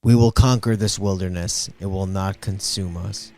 We will conquer this wilderness. It will not consume us.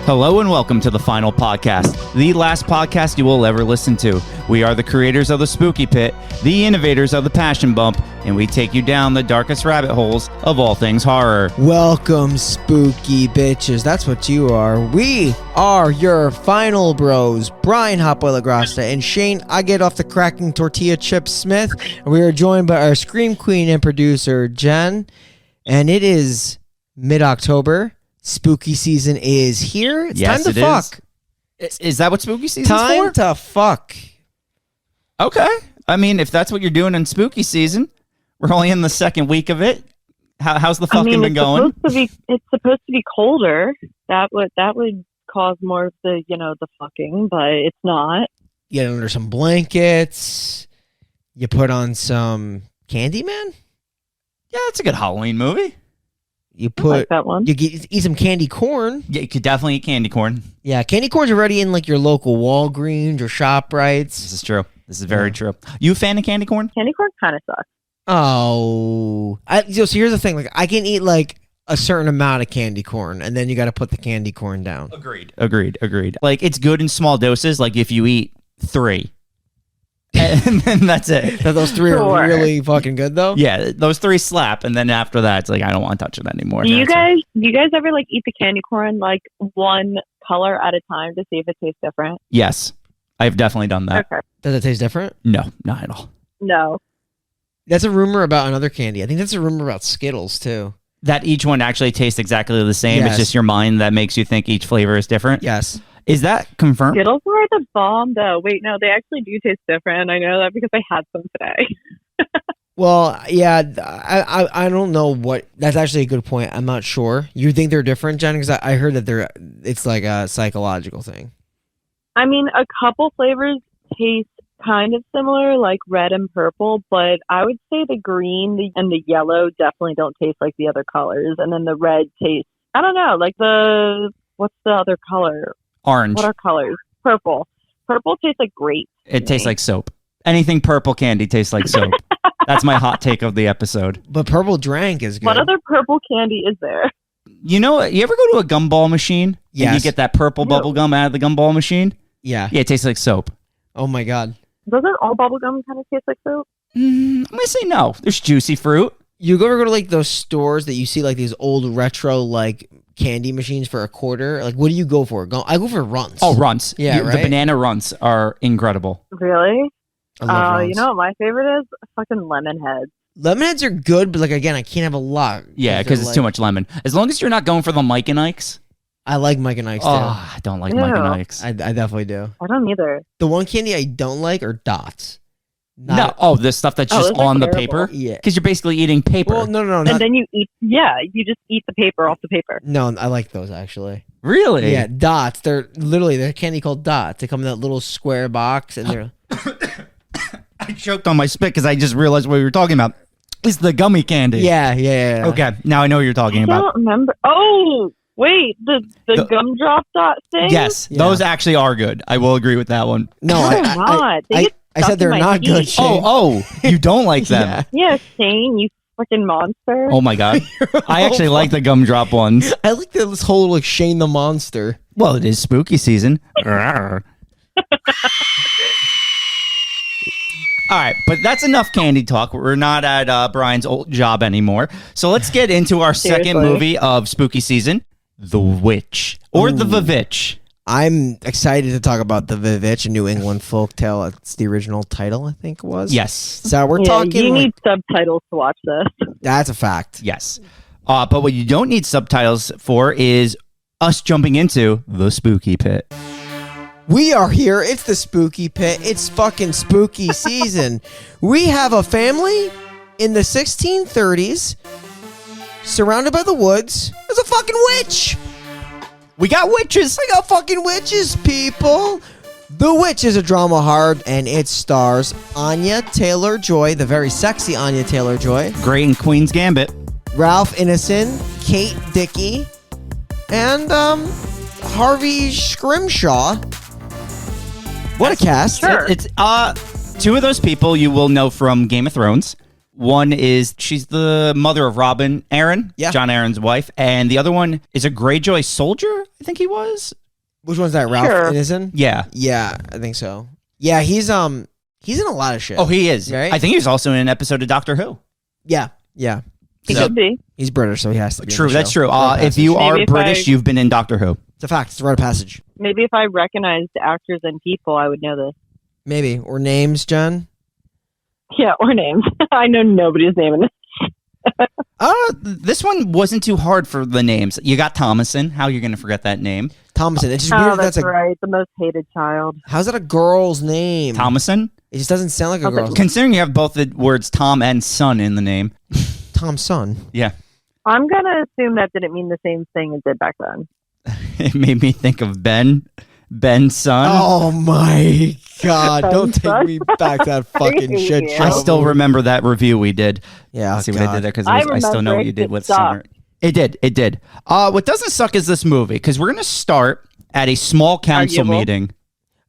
Hello and welcome to the final podcast, the last podcast you will ever listen to. We are the creators of the Spooky Pit, the innovators of the Passion Bump, and we take you down the darkest rabbit holes of all things horror. Welcome, spooky bitches. That's what you are. We are your final bros, Brian Hotboy LaGrasta and Shane I Get Off the Cracking Tortilla Chip Smith. And we are joined by our Scream Queen and producer, Jen. And it is mid-October. Spooky season is here. It's Yes, time to it fuck. Is that what spooky season's for? Time to fuck. Okay. I mean, if that's what you're doing in spooky season, we're only in the second week of it. How's the fucking been going? It's supposed to be colder. That would cause more of the, the fucking, but it's not. You get under some blankets. You put on some Candyman. Yeah, it's a good Halloween movie. You I like put that one. you eat some candy corn. Yeah, you could definitely eat candy corn. Yeah, candy corn's already in like your local Walgreens or ShopRites. This is true. This is very true. You a fan of candy corn? Candy corn kind of sucks. Oh, so here's the thing. Like, I can eat like a certain amount of candy corn, and then you got to put the candy corn down. Agreed. Like, it's good in small doses. Like, if you eat 3, and then that's it. Those 3 Sure. are really fucking good, though. Yeah, those 3 slap, and then after that, it's like I don't want to touch it anymore. Do you guys ever like eat the candy corn like one color at a time to see if it tastes different? Yes, I've definitely done that. Okay. Does it taste different? No, not at all. No. That's a rumor about another candy. I think that's a rumor about Skittles too. That each one actually tastes exactly the same. Yes. It's just your mind that makes you think each flavor is different. Yes. Is that confirmed? Skittles are the bomb though. Wait, no, they actually do taste different. I know that because I had some today. Well, yeah, I don't know what. That's actually a good point. I'm not sure. You think they're different, Jen? Because I heard that it's like a psychological thing. I mean, a couple flavors taste kind of similar, like red and purple, but I would say the green and the yellow definitely don't taste like the other colors. And then the red tastes, I don't know, like what's the other color? Orange. What are colors? Purple. Purple tastes like grape. It tastes like soap. Anything purple candy tastes like soap. That's my hot take of the episode. But purple drank is good. What other purple candy is there? You know, you ever go to a gumball machine? Yes. And you get that purple bubble gum out of the gumball machine? Yeah. Yeah, it tastes like soap. Oh my God. Doesn't all bubblegum kind of taste like soap? I'm going to say no. There's juicy fruit. You ever go to like those stores that you see like these old retro like candy machines for $0.25? Like, what do you go for? I go for Runts. Oh, Runts. Yeah, right? The banana Runts are incredible. Really? I love Runts. You know what my favorite is? Fucking lemon heads. Lemonheads are good, but like again, I can't have a lot. Yeah, because it's too much lemon. As long as you're not going for the Mike and Ike's. I like Mike and Ike's too. Oh, I don't like Mike and Ike's. I definitely do. I don't either. The one candy I don't like are dots. The stuff that's just those are on the terrible. paper? Yeah. Because you're basically eating paper. Well, no. And then you eat, you just eat the paper off the paper. No, I like those actually. Really? Yeah, dots. They're candy called dots. They come in that little square box, and they're. I choked on my spit because I just realized what we were talking about. It's the gummy candy. Yeah. Okay, now I know what you're talking I about. don't remember. Oh, wait, the gumdrop dot thing? Yes, Yeah. those actually are good. I will agree with that one. No, No, they're not. They get I stuck said in they're my not good. teeth. Shane. Oh, you don't like them? Yeah. Yeah, Shane, you fucking monster. Oh my god, I actually like the gumdrop ones. I like this whole like Shane the Monster. Well, it is spooky season. All right, but that's enough candy talk. We're not at Brian's old job anymore. So let's get into our second Seriously? movie of spooky season, The Witch, or The Vivitch. I'm excited to talk about the Vivitch, a New England folktale. It's the original title, I think it was. Yes. So we're Yeah, talking. you need subtitles to watch this. That's a fact. Yes. But what you don't need subtitles for is us jumping into the spooky pit. We are here. It's the Spooky Pit. It's fucking spooky season. We have a family in the 1630s surrounded by the woods. There's a fucking witch. We got witches. We got fucking witches, people. The Witch is a drama horror, and it stars Anya Taylor-Joy, the very sexy Anya Taylor-Joy, Great in Queen's Gambit. Ralph Ineson, Kate Dickie, and Harvey Scrimshaw. What a cast. Sure. It's two of those people you will know from Game of Thrones. One is, she's the mother of Robin Aaron, Yeah. John Aaron's wife. And the other one is a Greyjoy soldier, I think he was. Which one's that, Ralph Sure. Ineson? Yeah. Yeah, I think so. Yeah, he's in a lot of shit. Oh, he is. Right? I think he was also in an episode of Doctor Who. Yeah. He So- could be. He's British, so he has to be. True, in the that's show. true. Rite of If you passage. are Maybe if British, I- you've been in Doctor Who. It's a fact. It's a rite of passage. Maybe if I recognized actors and people, I would know this. Maybe. Or names, Jen? Yeah, or names. I know nobody's name in this. This one wasn't too hard for the names. You got Thomason. How are you going to forget that name? Thomason. It's just Oh, weird that's that's a... right. The most hated child. How's that a girl's name? Thomason? It just doesn't sound like a Okay. girl's name. Considering you have both the words Tom and son in the name. Tom's son. Yeah. I'm going to assume that didn't mean the same thing it did back then. It made me think of Ben's son. Oh my god. Don't take son. me back that fucking shit Yeah. show. I still remember that review we did. Yeah, See what I did there? Because I I still know remember what you it. did It with sucked. Summer. It did. What doesn't suck is this movie, because we're going to start at a small council Arguable. meeting.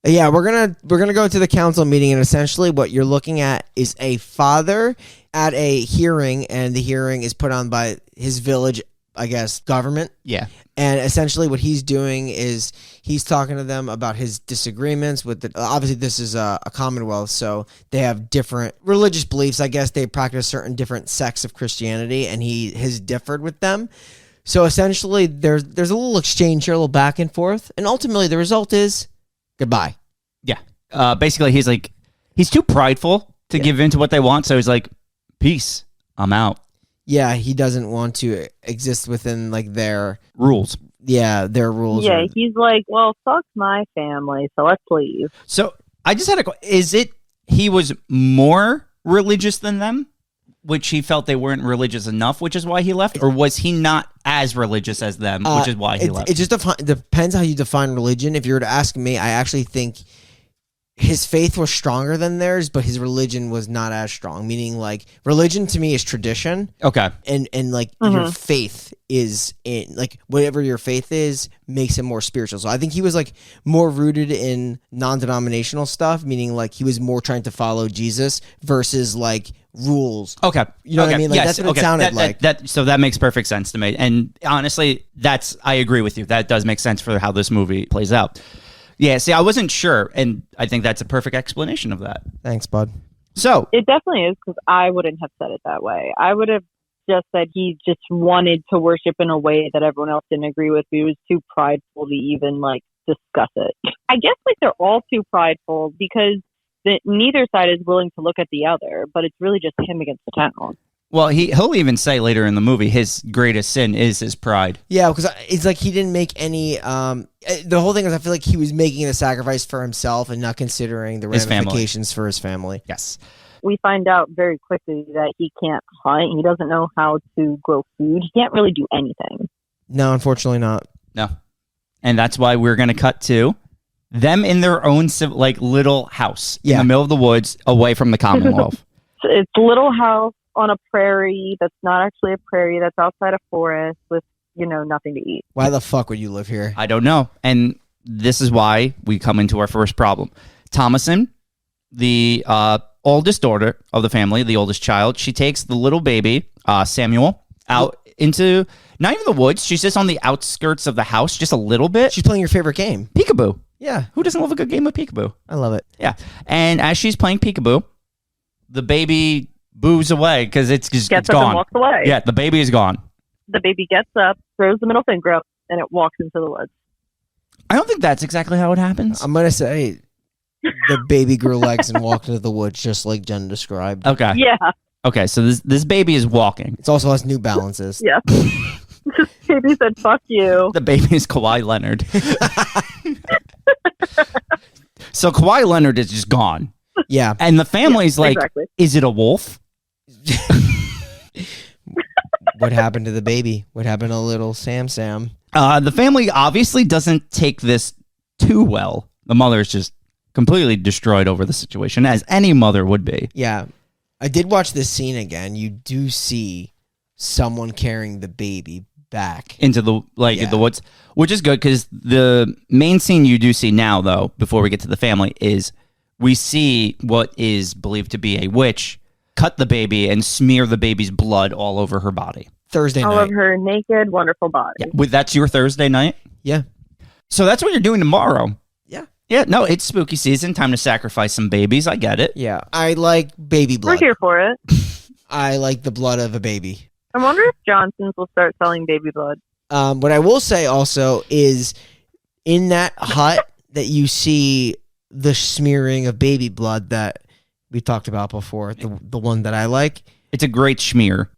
Yeah, we're gonna go to the council meeting, and essentially what you're looking at is a father at a hearing, and the hearing is put on by his village, I guess, government. Yeah. And essentially what he's doing is he's talking to them about his disagreements with the, obviously this is a commonwealth, so they have different religious beliefs. I guess they practice certain different sects of Christianity, and he has differed with them. So essentially there's a little exchange here, a little back and forth, and ultimately the result is goodbye. Yeah. Basically, he's too prideful to give in to what they want, so he's like, peace, I'm out. Yeah, he doesn't want to exist within like their Rules. rules. Yeah, or- he's like, well, fuck my family, so let's leave. So I just had is it he was more religious than them, which he felt they weren't religious enough, which is why he left? Or was he not as religious as them, which is why he left? It just depends how you define religion. If you were to ask me, I actually think his faith was stronger than theirs, but his religion was not as strong. Meaning, like, religion to me is tradition, Okay. and like your faith is in like whatever your faith is makes it more spiritual. So I think he was like more rooted in non-denominational stuff, meaning like he was more trying to follow Jesus versus like rules. Okay. You know what I Okay. mean? Like, that's what it sounded like. So that makes perfect sense to me. And honestly, I agree with you. That does make sense for how this movie plays out. Yeah, see, I wasn't sure, and I think that's a perfect explanation of that. Thanks, bud. So, It definitely is, because I wouldn't have said it that way. I would have just said he just wanted to worship in a way that everyone else didn't agree with. He was too prideful to even like discuss it. I guess like they're all too prideful because neither side is willing to look at the other, but it's really just him against the town. well, he'll even say later in the movie his greatest sin is his pride. Yeah, because it's like he didn't make any. The whole thing is, I feel like he was making a sacrifice for himself and not considering the His family. ramifications for his family. Yes. We find out very quickly that he can't hunt. He doesn't know how to grow food. He can't really do anything. No, unfortunately not. No. And that's why we're going to cut to them in their own like little house in Yeah. the middle of the woods away from the Commonwealth. It's a little house on a prairie that's not actually a prairie, that's outside a forest with, nothing to eat. Why the fuck would you live here? I don't know. And this is why we come into our first problem. Thomason, the oldest daughter of the family, the oldest child, she takes the little baby, Samuel, out into not even the woods. She's just on the outskirts of the house, just a little bit. She's playing your favorite game. Peekaboo. Yeah, Who doesn't love a good game of peekaboo? I love it. Yeah. And as she's playing peekaboo, the baby boos away because it's Gets it's up and gone. walks away. Yeah, the baby is gone. The baby gets up, throws the middle finger up, and it walks into the woods. I don't think that's exactly how it happens. I'm gonna say the baby grew legs and walked into the woods, just like Jen described. Okay. Yeah, Okay, so this baby is walking. It also has New Balances. yeah. This baby said, fuck you. The baby is Kawhi Leonard. So Kawhi Leonard is just gone. Yeah. And the family's like, Exactly. is it a wolf? What happened to the baby? What happened to little Sam? The family obviously doesn't take this too well. The mother is just completely destroyed over the situation, as any mother would be. Yeah. I did watch this scene again. You do see someone carrying the baby back Into the the woods, which is good because the main scene you do see now, though, before we get to the family, is we see what is believed to be a witch cut the baby and smear the baby's blood all over her body. Thursday All night. of her naked, wonderful body. Yeah. That's your Thursday night? Yeah. So that's what you're doing tomorrow. Yeah. Yeah, no, it's spooky season. Time to sacrifice some babies. I get it. Yeah. I like baby We're blood. here for it. I like the blood of a baby. I wonder if Johnson's will start selling baby blood. What I will say also is in that hut that you see the smearing of baby blood that we talked about before, the one that I like. It's a great schmear.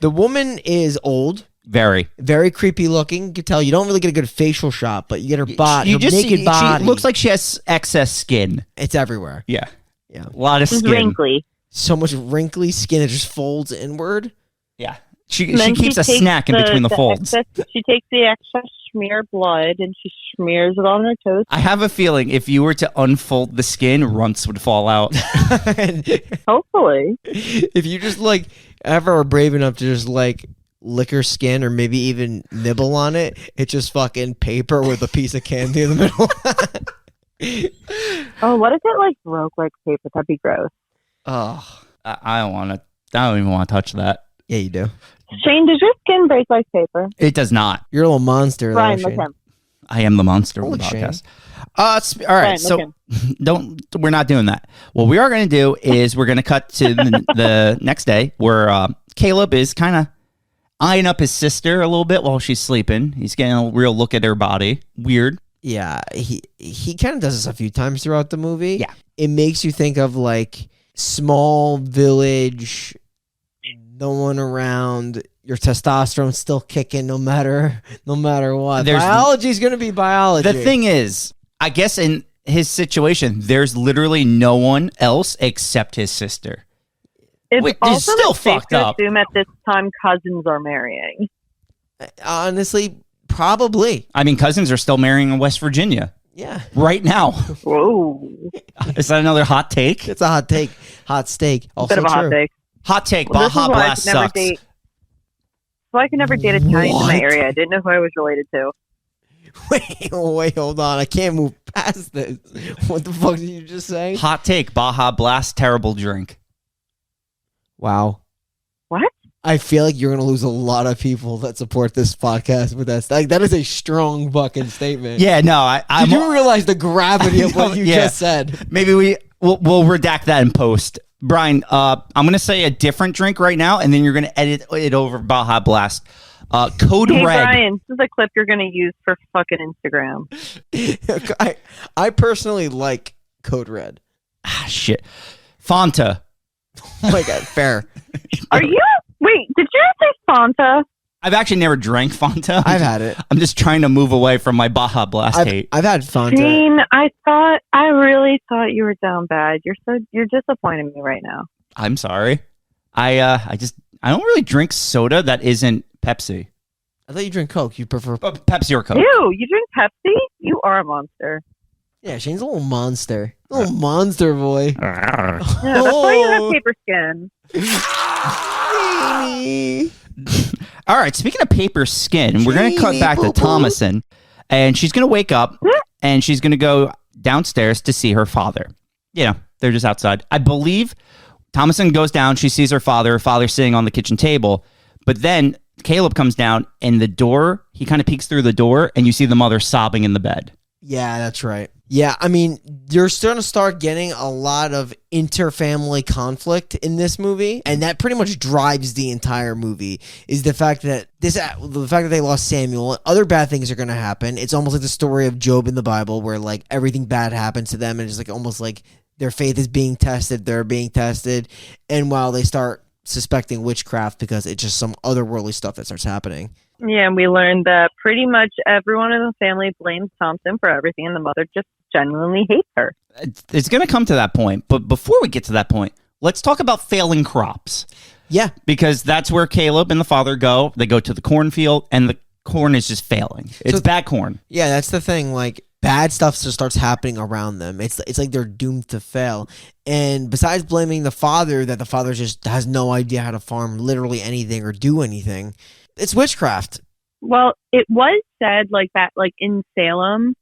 The woman is old, Very. very creepy looking. You can tell you don't really get a good facial shot, but you get her body, You her just naked see, body. She looks like she has excess skin. It's everywhere. Yeah. Yeah. A lot of She's skin. wrinkly. So much wrinkly skin, it just folds inward. Yeah. She And then keeps a takes snack in between the folds. She takes the excess smear blood and she smears it on her toast. I have a feeling if you were to unfold the skin, runts would fall out. Hopefully. If you just like ever are brave enough to just like lick her skin or maybe even nibble on it, it's just fucking paper with a piece of candy in the middle. Oh, what if it like broke like paper? That'd be gross. Oh, I don't want to. I don't even want to touch that. Yeah, you do. Shane, does your skin break like paper? It does not. You're a little monster, Brian, though, look Shane. him. I am the monster of the Holy shame. podcast. All right, Brian, so look him. we're not doing that. What we are going to do is we're going to cut to the next day where Caleb is kind of eyeing up his sister a little bit while she's sleeping. He's getting a real look at her body. Weird. Yeah, he kind of does this a few times throughout the movie. Yeah. It makes you think of like small village, no one around, your testosterone's still kicking no matter what. Biology's going to be biology. The thing is, I guess in his situation, there's literally no one else except his sister. It's Wait, also still safe fucked to up. assume at this time cousins are marrying. Honestly, probably. I mean, cousins are still marrying in West Virginia Yeah. right now. Whoa. Is that another hot take? It's a hot take. Hot steak. Also Bit of a true. hot take. Hot take. Well, this Baja is why I Blast could never sucks. date. So I could never date Italians in What? my area. I didn't know who I was related to. Wait, hold on. I can't move past this. What the fuck did you just say? Hot take. Baja Blast, terrible drink. Wow. What? I feel like you're going to lose a lot of people that support this podcast with that. Like, that is a strong fucking statement. Yeah, no, I'm. Did you realize the gravity of what you Yeah. just said? Maybe we'll redact that in post. Brian, I'm going to say a different drink right now, and then you're going to edit it over Baja Blast. Code Hey, Red. Brian, this is a clip you're going to use for fucking Instagram. I personally like Code Red. Ah, shit. Fanta. Oh my God, fair. Are you? Wait, did you say Fanta? I've actually never drank Fanta. I've had it. I'm just trying to move away from my Baja Blast hate. I've had Fanta. Shane, I really thought you were down bad. You're disappointing me right now. I'm sorry. I don't really drink soda that isn't Pepsi. I thought you drink Coke. You prefer... Pepsi or Coke. Ew, you drink Pepsi? You are a monster. Yeah, Shane's a little monster. A little monster boy. Yeah, that's why you have Oh. paper skin. Jamie. All right, speaking of paper skin, we're going to cut Jamie back to Boo Boo. Thomason, and she's going to wake up, and she's going to go downstairs to see her father. You know, they're just outside. I believe Thomason goes down, she sees her father's sitting on the kitchen table, but then Caleb comes down, and the door, he kind of peeks through the door, and you see the mother sobbing in the bed. Yeah, that's right. Yeah, I mean, you're starting to start getting a lot of inter-family conflict in this movie, and that pretty much drives the entire movie. Is the fact that they lost Samuel, other bad things are going to happen. It's almost like the story of Job in the Bible, where like everything bad happens to them, and it's like almost like their faith is being tested. They're being tested, and while they start suspecting witchcraft because it's just some otherworldly stuff that starts happening. Yeah, and we learned that pretty much everyone in the family blames Thompson for everything, and the mother just genuinely hates her. It's going to come to that point, but before we get to that point, let's talk about failing crops. Yeah, Because that's where Caleb and the father go. They go to the cornfield, and the corn is just failing. It's bad corn. yeah, that's the thing. Like bad stuff just starts happening around them. It's like they're doomed to fail. And besides blaming the father, that the father just has no idea how to farm literally anything or do anything, it's witchcraft. Well, it was said like that, like in Salem,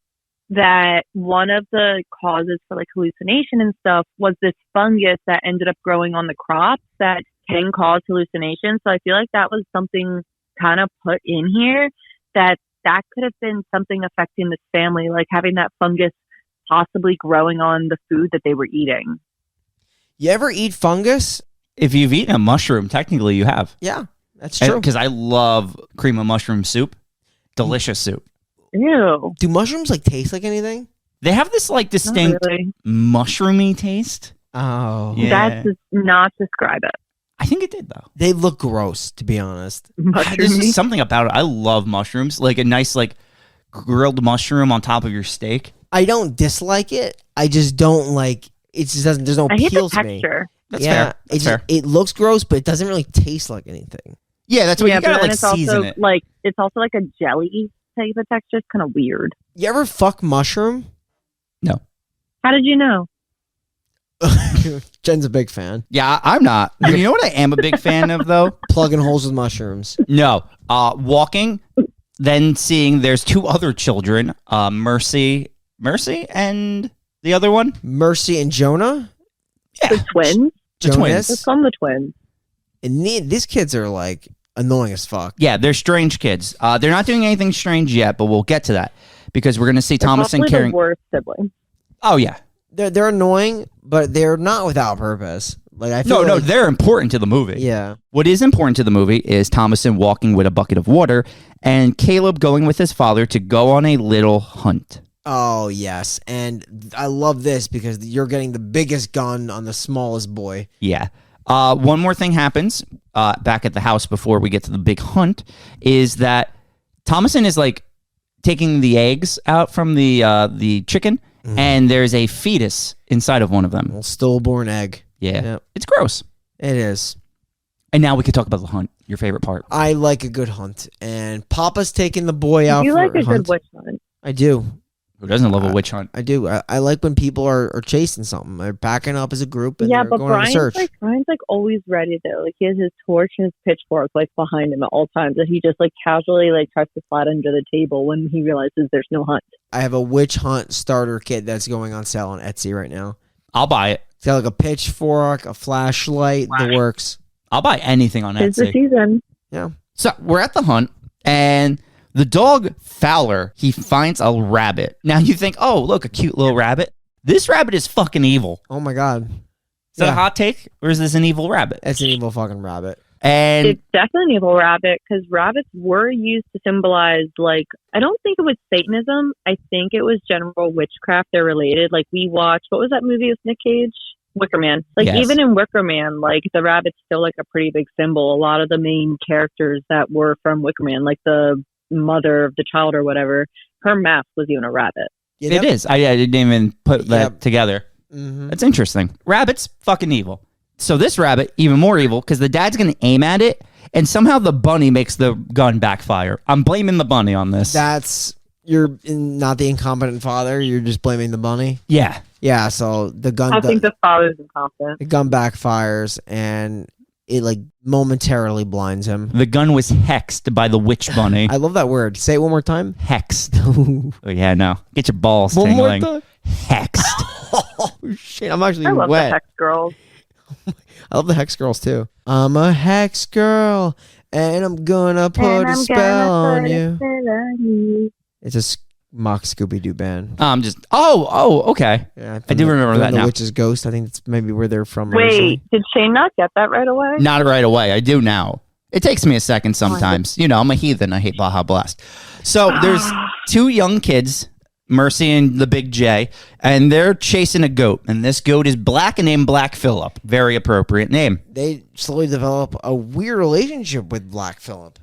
that one of the causes for like hallucination and stuff was this fungus that ended up growing on the crops that can cause hallucinations. So I feel like that was something kind of put in here that could have been something affecting this family, like having that fungus possibly growing on the food that they were eating. You ever eat fungus? If you've eaten a mushroom, technically you have. Yeah, that's true. Because I love cream of mushroom soup. Delicious soup. Ew. Do mushrooms like taste like anything? They have this like distinct really. mushroomy taste. Oh. Yeah. That does not describe it. I think it did, though. They look gross, to be honest. There's just something about it. I love mushrooms. Like a nice like grilled mushroom on top of your steak. I don't dislike it. I just don't like it. Just doesn't. There's no I hate appeal the to me. texture. That's fair. That's fair. It looks gross, but it doesn't really taste like anything. Yeah, that's what you but gotta then like it's also season it. like it's also like a jelly type of texture. It's kind of weird. You ever fuck mushroom? No. How did you know? Jen's a big fan. Yeah, I'm not. You know what I am a big fan of, though? Plugging holes with mushrooms. No. Walking, then seeing there's two other children, Mercy, and the other one? Mercy and Jonah? Yeah. The twins? The Jonas? twins. It's on the twins. And these kids are like annoying as fuck. Yeah, they're strange kids. They're not doing anything strange yet, but we'll get to that because we're going to see Thomas and Probably Karen. the worst sibling. Oh, yeah. They're annoying, but they're not without purpose. Like I feel No, like, they're important to the movie. Yeah. What is important to the movie is Thomason walking with a bucket of water and Caleb going with his father to go on a little hunt. Oh, yes. And I love this because you're getting the biggest gun on the smallest boy. Yeah. One more thing happens back at the house before we get to the big hunt is that Thomason is like taking the eggs out from the chicken, and there's a fetus inside of one of them. Little stillborn egg. Yeah. Yep. It's gross. It is. And now we can talk about the hunt, your favorite part. I like a good hunt. And Papa's taking the boy out You for like a hunt. good witch hunt. I do. Who doesn't love a witch hunt? I do. I like when people are chasing something. They're packing up as a group and Yeah, they're but going on a search. Brian's like always ready though. Like he has his torch and his pitchfork like behind him at all times, and he just like casually like tries to slide under the table when he realizes there's no hunt. I have a witch hunt starter kit that's going on sale on Etsy right now. I'll buy it. It's got like a pitchfork, a flashlight, the works. I'll buy anything on It's the Etsy. season. Yeah. So we're at the hunt, and the dog Fowler, he finds a rabbit. Now you think, oh, look, a cute little rabbit. This rabbit is fucking evil. Oh my God. Is that a hot take, or is this an evil rabbit? It's an evil fucking rabbit. And It's definitely an evil rabbit because rabbits were used to symbolize, like, I don't think it was Satanism. I think it was general witchcraft. They're related. Like, we watched, what was that movie with Nick Cage? Wicker Man. Like, Yes. even in Wicker Man, like, the rabbit's still, like, a pretty big symbol. A lot of the main characters that were from Wicker Man, like the mother of the child or whatever, her mask was even a rabbit. You it is. I didn't even put that Yep. together. Mm-hmm. That's interesting. Rabbits, fucking evil. So this rabbit, even more evil, because the dad's going to aim at it, and somehow the bunny makes the gun backfire. I'm blaming the bunny on this. Not the incompetent father. You're just blaming the bunny. Yeah. Yeah. So the gun. I think the father's incompetent. the gun backfires and it like momentarily blinds him. The gun was hexed by the witch bunny. I love that word. Say it one more time. Hexed. Oh, yeah, no. Get your balls One more tingling. time. Hexed. Oh shit! I'm actually I love wet. the Hex Girls. I love the hex girls too. I'm a hex girl, and I'm gonna put a spell on you. It's a mock Scooby Doo band. Okay. Yeah, I do remember that the now. Witch's Ghost. I think that's maybe where they're from. Wait, originally. did Shane not get that right away? Not right away. I do now. It takes me a second sometimes. You know, I'm a heathen. I hate Baja Blast. So there's two young kids, Mercy and the Big J, and they're chasing a goat. And this goat is black and named Black Phillip. Very appropriate name. They slowly develop a weird relationship with Black Phillip.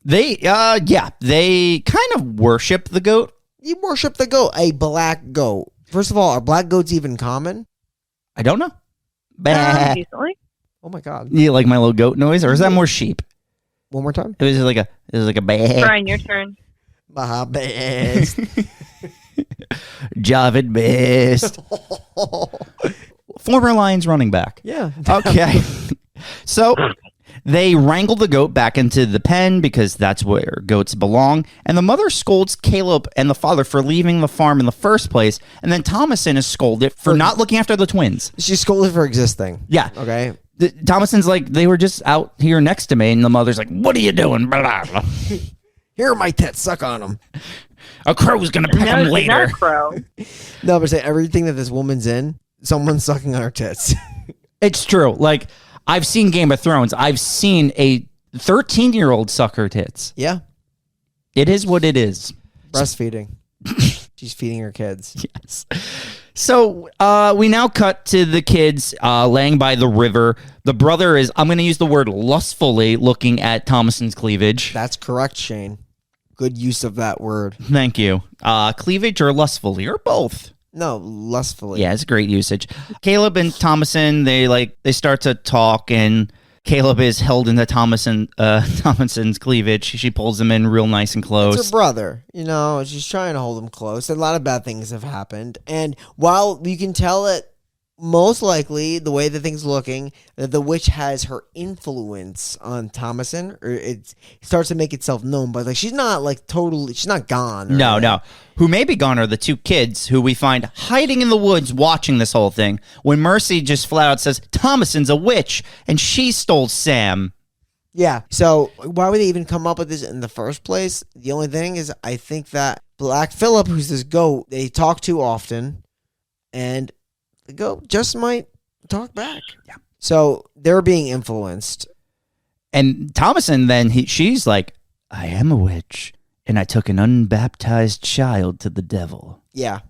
They kind of worship the goat. You worship the goat, a black goat. First of all, are black goats even common? I don't know. Bah. Recently. Oh my God! You like my little goat noise, or is that more sheep? One more time. It was like a bah. Brian, your turn. Baja Blast. Javid missed. Former Lions running back. Yeah. Okay. So they wrangle the goat back into the pen because that's where goats belong. And the mother scolds Caleb and the father for leaving the farm in the first place. And then Thomason is scolded for not looking after the twins. She's scolded for existing. Yeah. Okay. Thomason's like, they were just out here next to me. And the mother's like, what are you doing? Blah, blah, blah. Here are my tits. Suck on them. A crow's going to peck them later. Not a crow. No, but say everything that this woman's in, someone's sucking on her tits. It's true. Like, I've seen Game of Thrones. I've seen a 13-year-old suck her tits. Yeah. It is what it is. Breastfeeding. She's feeding her kids. Yes. So we now cut to the kids laying by the river. The brother is, I'm going to use the word lustfully, looking at Thomason's cleavage. That's correct, Shane. Good use of that word. Thank you. Cleavage or lustfully, or both. No, lustfully. Yeah, it's great usage. Caleb and Thomason, they start to talk, and Caleb is held into Thomason's cleavage. She pulls him in real nice and close. It's her brother. You know, she's trying to hold him close. A lot of bad things have happened. And while you can tell it, most likely, the way the thing's looking, that the witch has her influence on Thomason, or it starts to make itself known, but like she's not like totally, she's not gone. No. Who may be gone are the two kids who we find hiding in the woods watching this whole thing, when Mercy just flat out says, Thomason's a witch, and she stole Sam. Yeah. So why would they even come up with this in the first place? The only thing is, I think that Black Phillip, who's this goat, they talk too often, and the goat just might talk back. Yeah. So they're being influenced. And Thomason then, she's like, I am a witch, and I took an unbaptized child to the devil. Yeah.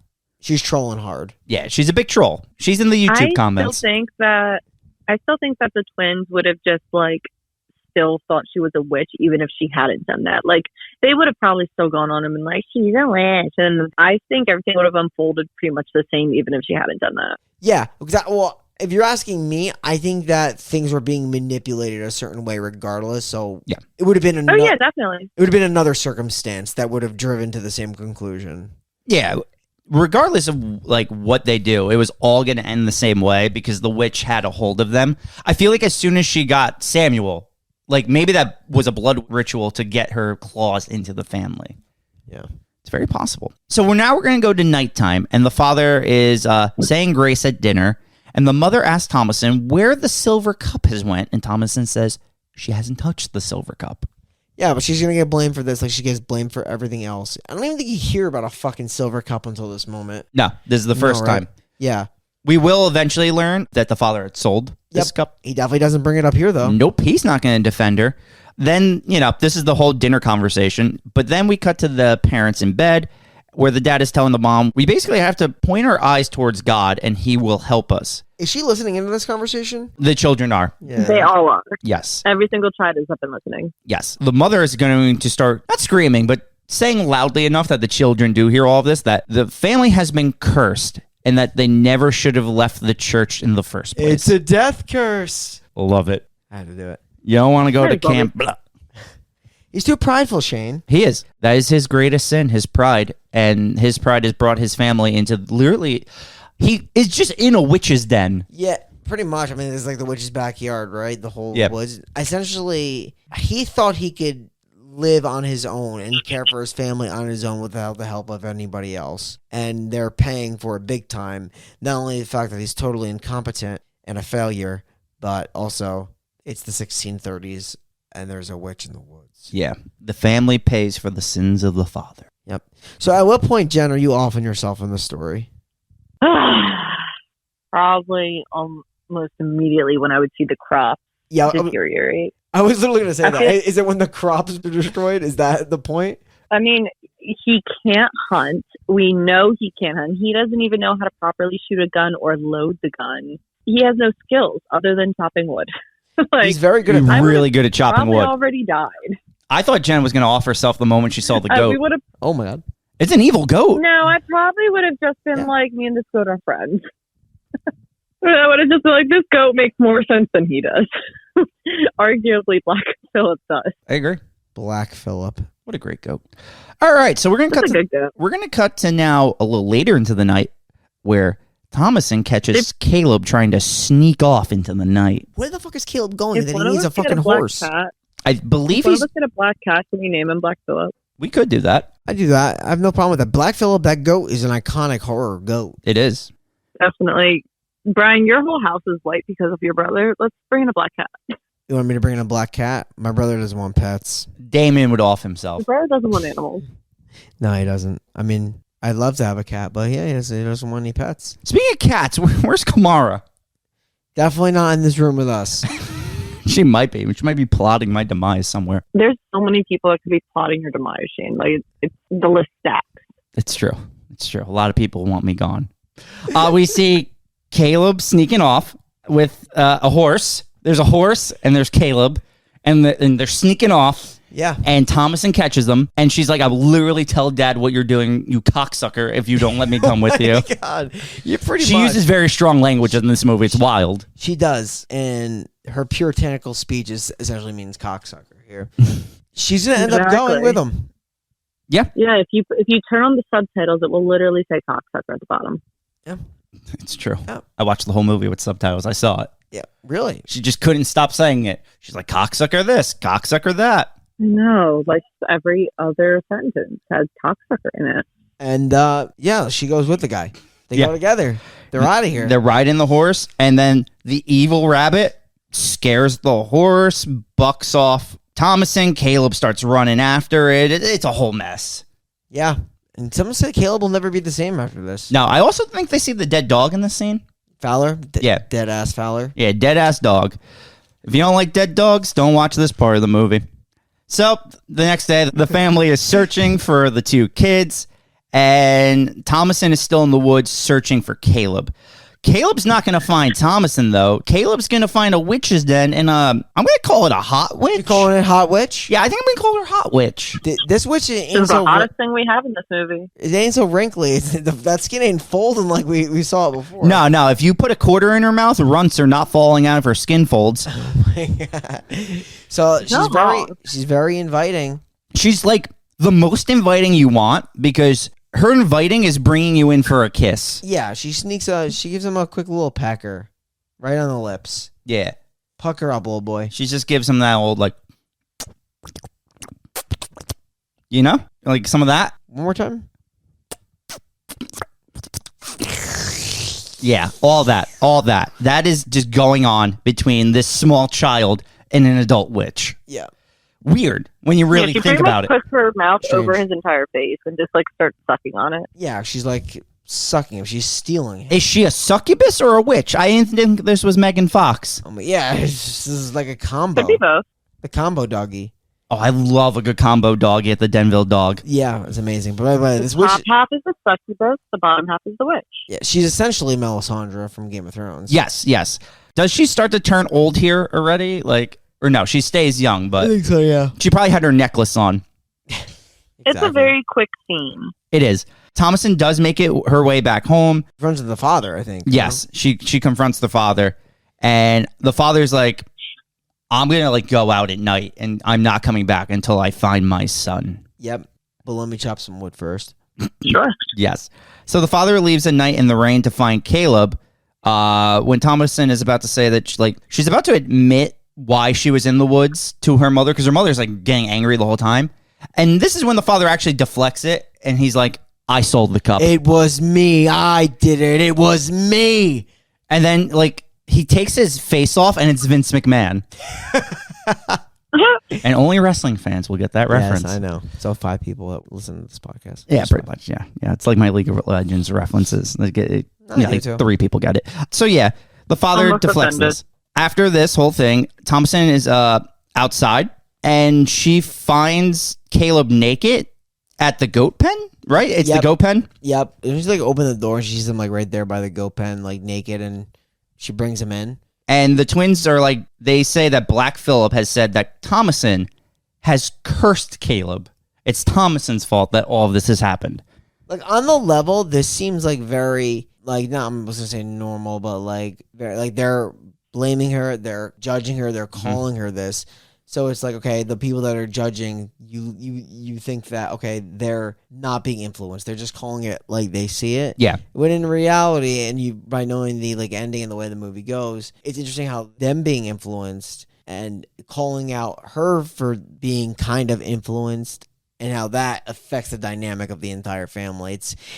She's trolling hard. Yeah, she's a big troll. She's in the YouTube comments. I still think that the twins would have just still thought she was a witch, even if she hadn't done that. Like, they would have probably still gone on him and she's a witch. And I think everything would have unfolded pretty much the same, even if she hadn't done that. Yeah, exactly. Well, if you're asking me, I think that things were being manipulated a certain way regardless. So yeah, it would have been definitely. It would have been another circumstance that would have driven to the same conclusion. Yeah, regardless of what they do, it was all going to end the same way because the witch had a hold of them. I feel like as soon as she got Samuel, maybe that was a blood ritual to get her claws into the family. Yeah. It's very possible. So we're going to go to nighttime, and the father is saying grace at dinner, and the mother asks Thomason where the silver cup has went, and Thomason says she hasn't touched the silver cup. Yeah, but she's going to get blamed for this like she gets blamed for everything else. I don't even think you hear about a fucking silver cup until this moment. No, this is the first time. Yeah. We will eventually learn that the father had sold this cup. He definitely doesn't bring it up here, though. Nope, he's not going to defend her. Then, this is the whole dinner conversation. But then we cut to the parents in bed where the dad is telling the mom, we basically have to point our eyes towards God and he will help us. Is she listening into this conversation? The children are. Yeah. They all are. Yes. Every single child is up and listening. Yes. The mother is going to start, not screaming, but saying loudly enough that the children do hear all of this, that the family has been cursed and that they never should have left the church in the first place. It's a death curse. Love it. I had to do it. You don't want to go to camp. Blah. He's too prideful, Shane. He is. That is his greatest sin, his pride. And his pride has brought his family into literally, he is just in a witch's den. Yeah, pretty much. I mean, it's like the witch's backyard, right? The whole woods. Essentially, he thought he could live on his own and care for his family on his own without the help of anybody else. And they're paying for it big time. Not only the fact that he's totally incompetent and a failure, but also it's the 1630s and there's a witch in the woods. Yeah. The family pays for the sins of the father. Yep. So at what point, Jen, are you offing yourself in the story? Probably almost immediately when I would see the crops deteriorate. I was literally going to say that. Is it when the crops are destroyed? Is that the point? I mean, he can't hunt. We know he can't hunt. He doesn't even know how to properly shoot a gun or load the gun. He has no skills other than chopping wood. He's very good at really good at chopping wood. Already died. I thought Jen was going to off herself the moment she saw the goat. Oh my God. It's an evil goat. No, I probably would have just been me and this goat are friends. I would have just been this goat makes more sense than he does. Arguably, Black Phillip does. I agree. Black Phillip. What a great goat. All right, so we're gonna That's a good goat. we're gonna cut to now a little later into the night where Thomason catches Caleb trying to sneak off into the night. Where the fuck is Caleb going? If That one he of needs us a get fucking black horse. cat, I believe if one he's. of us get a black cat, can we name him Black Phillip? We could do that. I do that. I have no problem with that. Black Phillip, that goat is an iconic horror goat. It is. Definitely. Brian, your whole house is white because of your brother. Let's bring in a black cat. You want me to bring in a black cat? My brother doesn't want pets. Damien would off himself. Your brother doesn't want animals. No, he doesn't. I mean, I'd love to have a cat, but yeah, he doesn't want any pets. Speaking of cats, where's Kamara? Definitely not in this room with us. She might be. She might be plotting my demise somewhere. There's so many people that could be plotting your demise, Shane. Like, it's the list stacks. It's true. It's true. A lot of people want me gone. We see Caleb sneaking off with a horse. There's a horse and there's Caleb, and they're sneaking off. Yeah. And Thomason catches them, and she's like, "I'll literally tell Dad what you're doing, you cocksucker, if you don't let me come with you." Oh my God, you're pretty. She much. uses very strong language in this movie. It's wild. She does, and her puritanical speech essentially means cocksucker here. She's gonna end up going with him. Yeah, if you turn on the subtitles, it will literally say cocksucker at the bottom. Yeah, it's true. Yeah. I watched the whole movie with subtitles. I saw it. Yeah, really. She just couldn't stop saying it. She's like, cocksucker this, cocksucker that. No, like every other sentence has cocksucker in it. And yeah, she goes with the guy. They go together. They're out of here. They're riding the horse, and then the evil rabbit scares the horse, bucks off Thomason. Caleb starts running after it. It's a whole mess. Yeah. And someone said Caleb will never be the same after this. Now, I also think they see the dead dog in this scene. Fowler? Yeah. Dead ass Fowler. Yeah, dead ass dog. If you don't like dead dogs, don't watch this part of the movie. So, the next day, the family is searching for the two kids, and Thomason is still in the woods searching for Caleb. Caleb's not going to find Thomason, though. Caleb's going to find a witch's den, and I'm going to call it a hot witch. You calling it hot witch? Yeah, I think I'm going to call her hot witch. This witch It's ain't the so hottest thing we have in this movie. it ain't so wrinkly. That skin ain't folding like we saw it before. No, if you put a quarter in her mouth, runts are not falling out of her skin folds. Oh my God. So she's very inviting. She's like the most inviting you want, because her inviting is bringing you in for a kiss. Yeah, she gives him a quick little pecker right on the lips. Yeah. Pucker up, old boy. She just gives him that old, like, you know? Like some of that. One more time. Yeah, all that. That is just going on between this small child and an adult witch. Yeah. Weird when you really she think pretty about much it. puts her mouth Strange. over his entire face and just like starts sucking on it. Yeah, she's like sucking him. She's stealing him. Is she a succubus or a witch? I didn't think this was Megan Fox. Yeah, this is like a combo. Could be both. The combo doggy. Oh, I love a good combo doggy at the Denville Dog. Yeah, it's amazing. But by the way, this witch. Top half is the succubus, the bottom half is the witch. Yeah, she's essentially Melisandre from Game of Thrones. Yes. Does she start to turn old here already? Or no, she stays young, I but think so. Yeah. she probably had her necklace on. It's a very quick scene. It is. Thomason does make it her way back home. Runs to the father, I think. Yes, she confronts the father, and the father's like, I'm going to like go out at night, and I'm not coming back until I find my son. Yep. But let me chop some wood first. Sure. Yes. So the father leaves at night in the rain to find Caleb. When Thomason is about to say that she's about to admit why she was in the woods to her mother, because her mother's like getting angry the whole time. And this is when the father actually deflects it, and he's like, I sold the cup. It was me. I did it. It was me. And then like he takes his face off, and it's Vince McMahon. And only wrestling fans will get that reference. Yes, I know. So 5 people that listen to this podcast. Yeah, pretty much. Yeah. It's like my League of Legends references. Like 3 people get it. So yeah, the father Almost deflects offended. this. After this whole thing, Thomason is outside, and she finds Caleb naked at the goat pen. Right? It's the Yep. goat pen. Yep. And she's like open the door, and she sees him like right there by the goat pen, like naked, and she brings him in. And the twins are like, they say that Black Phillip has said that Thomason has cursed Caleb. It's Thomason's fault that all of this has happened. Like on the level, this seems like very like not I'm supposed to say normal, but like very like they're blaming her, they're judging her, they're calling her this. So it's like, okay, the people that are judging, you think that, okay, they're not being influenced. They're just calling it like they see it. Yeah. When in reality, and you by knowing the like ending and the way the movie goes, it's interesting how them being influenced and calling out her for being kind of influenced and how that affects the dynamic of the entire family.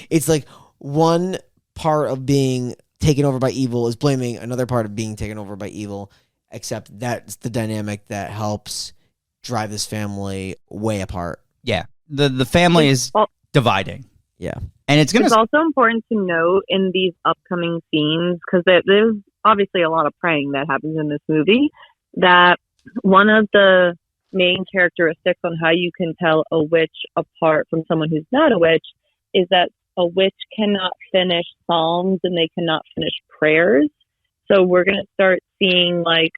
It's like one part of being taken over by evil is blaming another part of being taken over by evil. Except that's the dynamic that helps drive this family way apart. Yeah. The family is dividing. Yeah. And it's also important to note in these upcoming scenes, because there's obviously a lot of praying that happens in this movie, that one of the main characteristics on how you can tell a witch apart from someone who's not a witch is that a witch cannot finish psalms and they cannot finish prayers. So we're going to start seeing like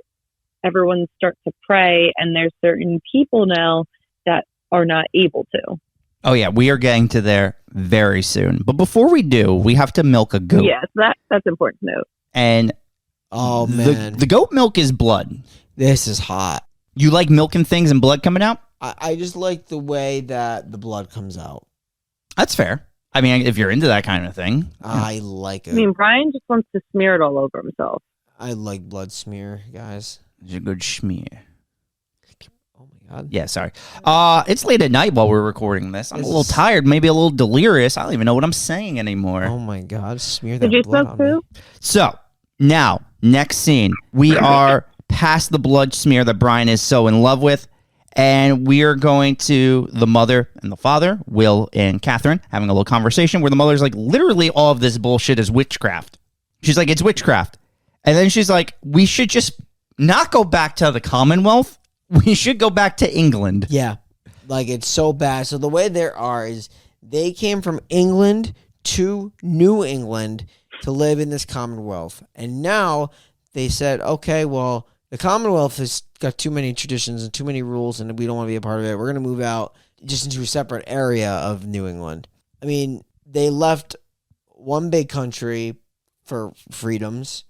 everyone start to pray, and there's certain people now that are not able to. Oh yeah, we are getting to there very soon. But before we do, we have to milk a goat. Yes, that's important to note. And oh man, the goat milk is blood. This is hot. You like milking things and blood coming out? I just like the way that the blood comes out. That's fair. I mean, if you're into that kind of thing. I like it. I mean, Brian just wants to smear it all over himself. I like blood smear, guys. It's a good schmear. Oh my god. Yeah, sorry. It's late at night while we're recording this. I'm a little This is- tired, maybe a little delirious. I don't even know what I'm saying anymore. Oh my god, smear that Did you blood smoke on me. too? So, now, next scene. We are past the blood smear that Brian is so in love with. And we are going to the mother and the father, Will and Catherine, having a little conversation where the mother's like, literally all of this bullshit is witchcraft. She's like, it's witchcraft. And then she's like, we should just not go back to the Commonwealth. We should go back to England. Yeah. Like, it's so bad. So the way there are is they came from England to New England to live in this Commonwealth. And now they said, okay, well, the Commonwealth has got too many traditions and too many rules, and we don't want to be a part of it. We're going to move out just into a separate area of New England. I mean, they left one big country for freedoms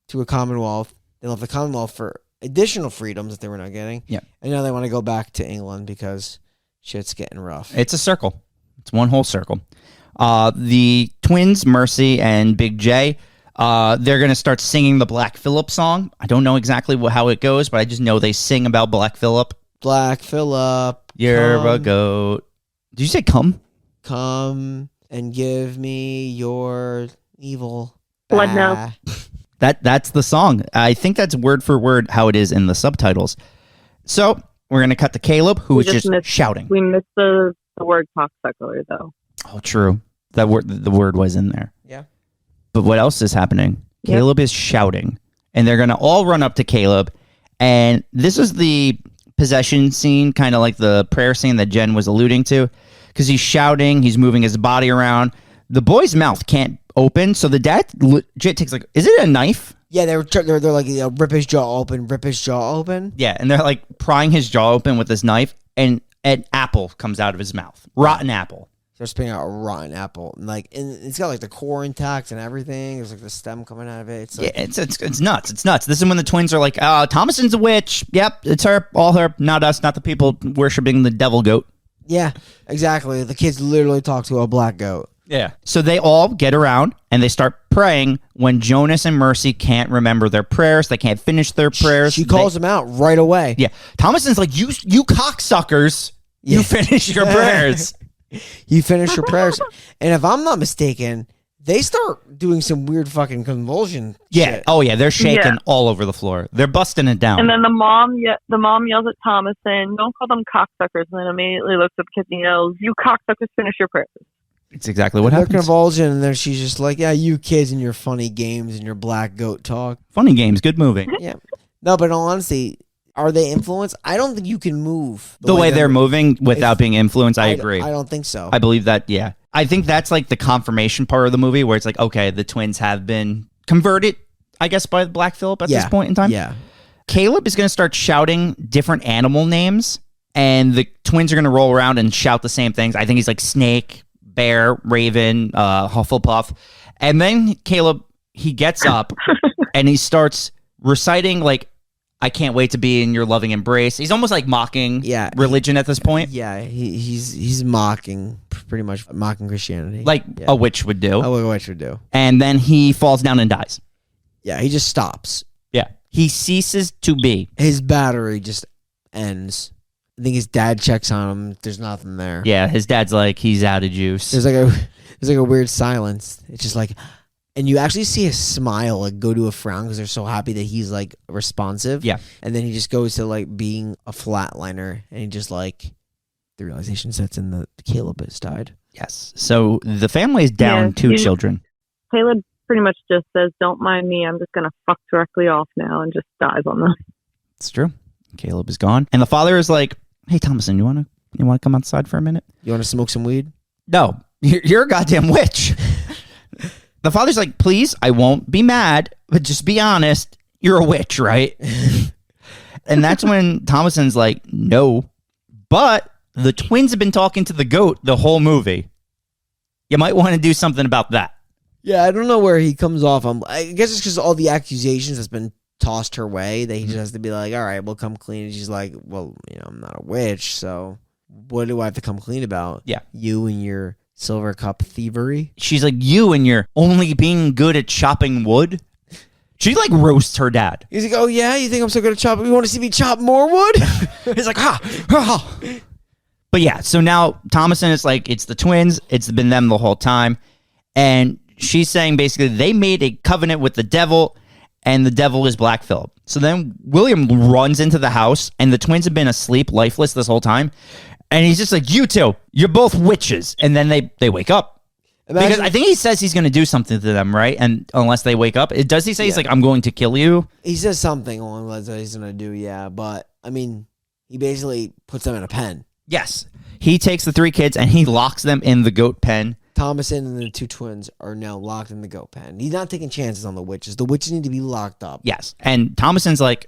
to a Commonwealth. They left the Commonwealth for additional freedoms that they were not getting. Yeah. And now they want to go back to England because shit's getting rough. It's a circle. It's one whole circle. The twins, Mercy and Big J, they're going to start singing the Black Phillip song. I don't know exactly how it goes, but I just know they sing about Black Phillip. Black Phillip, You're a goat. Did you say come? come and give me your evil Blood bah. That's the song. I think that's word for word how it is in the subtitles. So we're going to cut to Caleb, who is just shouting. We missed the word cocksucker, though. Oh, true. That word, the word was in there. Yeah. But what else is happening? Yep. Caleb is shouting, and they're going to all run up to Caleb. And this is the possession scene, kind of like the prayer scene that Jen was alluding to, because he's shouting, he's moving his body around. The boy's mouth can't open, so the dad legit takes like, is it a knife? Yeah, they're like, rip his jaw open. Yeah, and they're like prying his jaw open with this knife, and an apple comes out of his mouth. Rotten apple. They're spitting out a rotten apple. And it's got like the core intact and everything. There's like the stem coming out of it. It's like, Yeah, it's nuts. It's nuts. This is when the twins are like, Thomason's a witch. Yep, it's her, all her, not us, not the people worshiping the devil goat. yeah, exactly. The kids literally talk to a black goat. Yeah. So they all get around and they start praying when Jonas and Mercy can't remember their prayers. They can't finish their prayers. She calls them out right away. Yeah. Thomason's like, you cocksuckers, you finish your prayers. You finish your prayers. And if I'm not mistaken, they start doing some weird fucking convulsion Yeah. shit. Oh, yeah. They're shaking Yeah. all over the floor. They're busting it down. And then the mom yells at Thomason, "Don't call them cocksuckers." And then immediately looks at the kids and yells, "You cocksuckers, finish your prayers." It's exactly what They're happens. convulsion, and then she's just like, yeah, you kids and your funny games and your black goat talk. Funny games. Good movie. Yeah. No, but in all honesty, are they influenced? I don't think you can move The way they're moving without being influenced, I agree. I don't think so. I believe that, yeah. I think that's like the confirmation part of the movie where it's like, okay, the twins have been converted, I guess, by Black Phillip at this point in time. Yeah. Caleb is going to start shouting different animal names, and the twins are going to roll around and shout the same things. I think he's like snake, bear, raven, Hufflepuff. And then Caleb, he gets up and he starts reciting like, I can't wait to be in your loving embrace. He's almost like mocking religion at this point. Yeah, he's mocking, pretty much mocking Christianity. Like a witch would do. A witch would do. And then he falls down and dies. Yeah, he just stops. Yeah. He ceases to be. His battery just ends. I think his dad checks on him. There's nothing there. Yeah, his dad's like, he's out of juice. There's like a weird silence. It's just like, and you actually see a smile like go to a frown because they're so happy that he's like responsive. Yeah. And then he just goes to like being a flatliner, and he just like the realization sets in that Caleb has died. Yes. So the family is down 2 children. Caleb pretty much just says, "Don't mind me. I'm just gonna fuck directly off now," and just dies on them. It's true. Caleb is gone, and the father is like, "Hey, Thomason, you wanna come outside for a minute? You want to smoke some weed?" No, you're a goddamn witch. The father's like, "Please, I won't be mad, but just be honest. You're a witch, right?" And that's when Thomason's like, "No, but the twins have been talking to the goat the whole movie. You might want to do something about that." Yeah, I don't know where he comes off on. I guess it's because all the accusations that's been tossed her way that he just has to be like, all right, we'll come clean. And she's like, well, I'm not a witch, so what do I have to come clean about? Yeah. You and your silver cup thievery. She's like, you and your only being good at chopping wood. She like roasts her dad. He's like, oh yeah, you think I'm so good at chopping? You want to see me chop more wood? He's like, ha. But yeah, so now Thomason is like, it's the twins. It's been them the whole time. And she's saying basically they made a covenant with the devil, and the devil is Black Phillip. So then William runs into the house, and the twins have been asleep, lifeless this whole time. And he's just like, you two, you're both witches. And then they wake up. Because I think he says he's going to do something to them, right? And unless they wake up. Does he say he's like, I'm going to kill you? He says something along the lines that he's going to do, yeah. But, I mean, he basically puts them in a pen. Yes. He takes the 3 kids, and he locks them in the goat pen. Thomason and the 2 twins are now locked in the goat pen. He's not taking chances on the witches. The witches need to be locked up. Yes. And Thomason's like,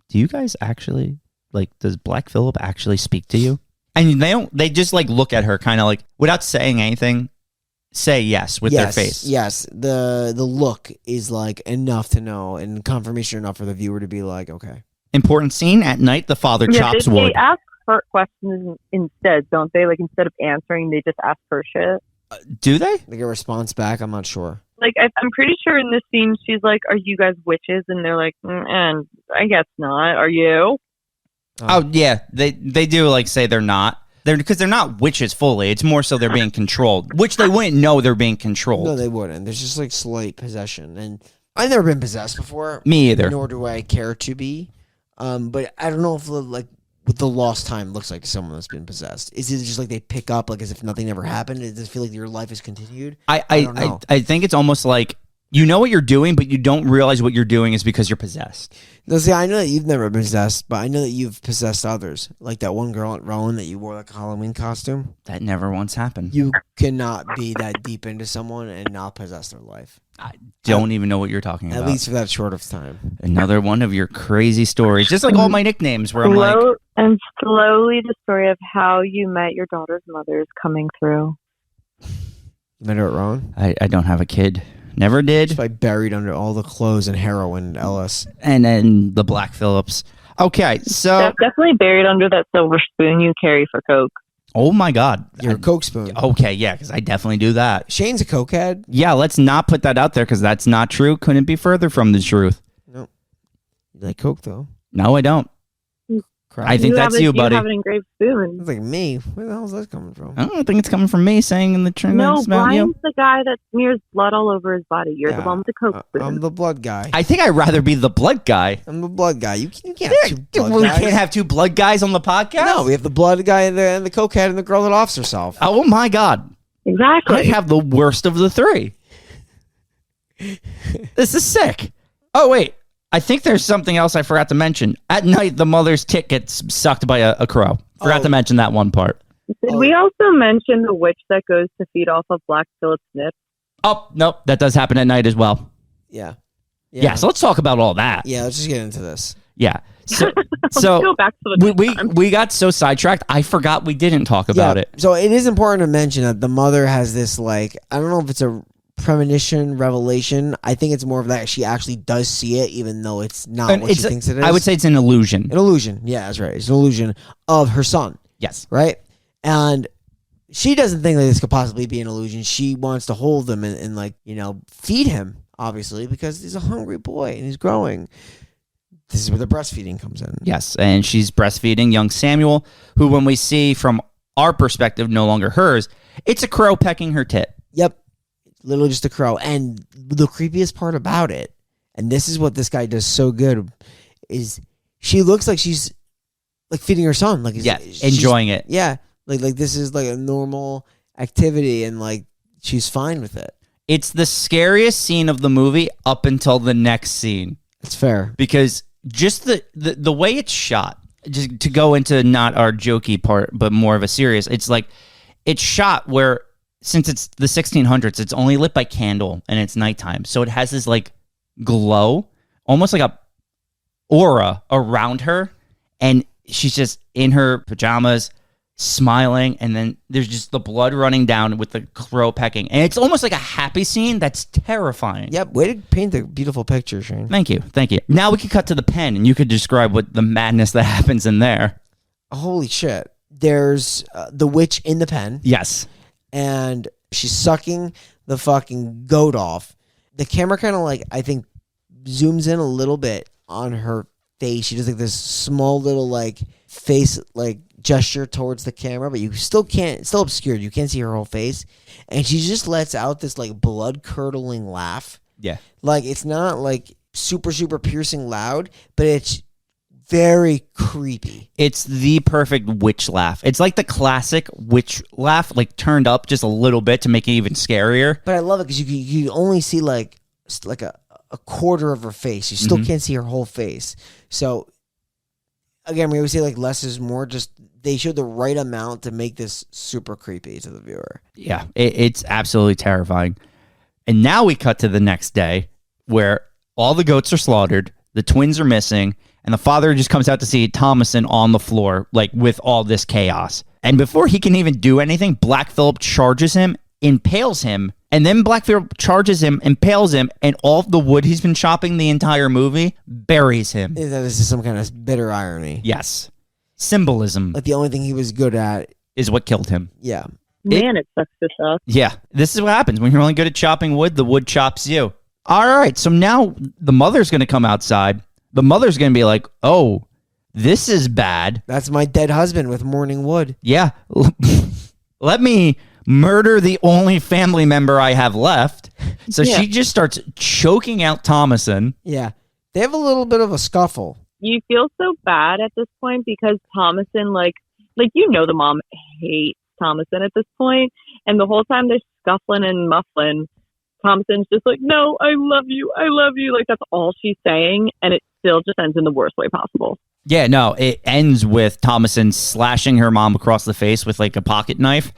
do you guys actually, like, does Black Phillip actually speak to you? And they just, like, look at her kind of like, without saying anything, say yes with their face. Yes. The look is, like, enough to know and confirmation enough for the viewer to be like, okay. Important scene at night, the father chops wood. They ask her questions instead, don't they? Like, instead of answering, they just ask her shit. Do they? They get a response back? I'm not sure. Like, I'm pretty sure in this scene, she's like, are you guys witches? And they're like, and I guess not. Are you? Oh, yeah. They do, like, say they're not. Because they're not witches fully. It's more so they're being controlled, which they wouldn't know they're being controlled. No, they wouldn't. There's just, like, slight possession. And I've never been possessed before. Me either. Nor do I care to be. But I don't know if, like, what the lost time looks like to someone that's been possessed. Is it just like they pick up like as if nothing ever happened? Does it feel like your life is continued? I don't know. I think it's almost like you know what you're doing, but you don't realize what you're doing is because you're possessed. No, see, I know that you've never been possessed, but I know that you've possessed others. Like that one girl at Rowan that you wore like a Halloween costume. That never once happened. You cannot be that deep into someone and not possess their life. I don't even know what you're talking about. At least for that short of time. Another one of your crazy stories. Just like all my nicknames where I'm like... And slowly the story of how you met your daughter's mother is coming through. You met her at Rowan? I don't have a kid. Never did. Just like buried under all the clothes and heroin and Ellis. And then the Black Phillips. Okay, so... That's definitely buried under that silver spoon you carry for Coke. Oh my God. You're a Coke spoon. Okay, yeah, because I definitely do that. Shane's a cokehead. Yeah, let's not put that out there because that's not true. Couldn't be further from the truth. No. You like Coke, though? No, I don't. I think that's you, buddy. You have an engraved spoon. It's like me. Where the hell is that coming from? I don't think it's coming from me saying in the trend. No, about you. Brian's the guy that smears blood all over his body. You're the one with the Coke spoon. I'm the blood guy. I think I'd rather be the blood guy. I'm the blood guy. You can't have two blood guys. We can't have 2 blood guys on the podcast? No, we have the blood guy and the cokehead and the girl that offs herself. Oh my God. Exactly. I have the worst of the 3. This is sick. Oh, wait. I think there's something else I forgot to mention. At night, the mother's tit gets sucked by a crow. Forgot to mention that one part. Did we also mention the witch that goes to feed off of Black Phillip's nips? Oh, nope. That does happen at night as well. Yeah. Yeah, so let's talk about all that. Yeah, let's just get into this. Yeah. So go back to the we got so sidetracked, I forgot we didn't talk about it. So it is important to mention that the mother has this, like, I don't know if it's a premonition, revelation. I think it's more of that she actually does see it, even though it's not And what she thinks it is. I would say it's an illusion. An illusion. Yeah, that's right. It's an illusion of her son. Yes. Right? And she doesn't think that this could possibly be an illusion. She wants to hold him and like, feed him, obviously, because he's a hungry boy and he's growing. This is where the breastfeeding comes in. Yes, and she's breastfeeding young Samuel, who, when we see from our perspective, no longer hers, it's a crow pecking her tit. Yep. Literally just a crow. And the creepiest part about it, and this is what this guy does so good, is she looks like she's like feeding her son. Like, enjoying it. Yeah. Like this is like a normal activity and like she's fine with it. It's the scariest scene of the movie up until the next scene. It's fair. Because just the way it's shot, just to go into not our jokey part, but more of a serious, it's like, it's shot where, since it's the 1600s, it's only lit by candle and it's nighttime. So it has this like glow, almost like a aura around her. And she's just in her pajamas, smiling, and then there's just the blood running down with the crow pecking, and it's almost like a happy scene that's terrifying. Yep, way to paint the beautiful picture, Shane. Thank you. Now we can cut to the pen, and you could describe what the madness that happens in there. Holy shit. There's the witch in the pen. Yes. And she's sucking the fucking goat off. The camera kind of like, I think, zooms in a little bit on her face. She does like this small little like face like gesture towards the camera, but you still can't, it's still obscured. You can't see her whole face. And she just lets out this like blood curdling laugh. Yeah. Like it's not like super, super piercing loud, but it's very creepy. It's the perfect witch laugh. It's like the classic witch laugh, like turned up just a little bit to make it even scarier. But I love it because you only see like a quarter of her face. You still can't see her whole face. So again, we always say like less is more. Just they showed the right amount to make this super creepy to the viewer. Yeah, it's absolutely terrifying. And now we cut to the next day where all the goats are slaughtered, the twins are missing, and the father just comes out to see Thomason on the floor, like with all this chaos. And before he can even do anything, Black Phillip charges him, impales him, and then Black Phillip charges him, impales him, and all the wood he's been chopping the entire movie buries him. This is some kind of bitter irony. Yes. Symbolism. Like the only thing he was good at is what killed him. Yeah. Man, it sucks to suck. Yeah. This is what happens. When you're only good at chopping wood, the wood chops you. All right. So now the mother's going to come outside. The mother's going to be like, oh, this is bad. That's my dead husband with morning wood. Yeah. Let me murder the only family member I have left. So she just starts choking out Thomason. Yeah. They have a little bit of a scuffle. You feel so bad at this point because Thomason, like the mom hates Thomason at this point, and the whole time they're scuffling and muffling, Thomason's just like, no, I love you. Like, that's all she's saying, and it still just ends in the worst way possible. Yeah, no, it ends with Thomason slashing her mom across the face with, like, a pocket knife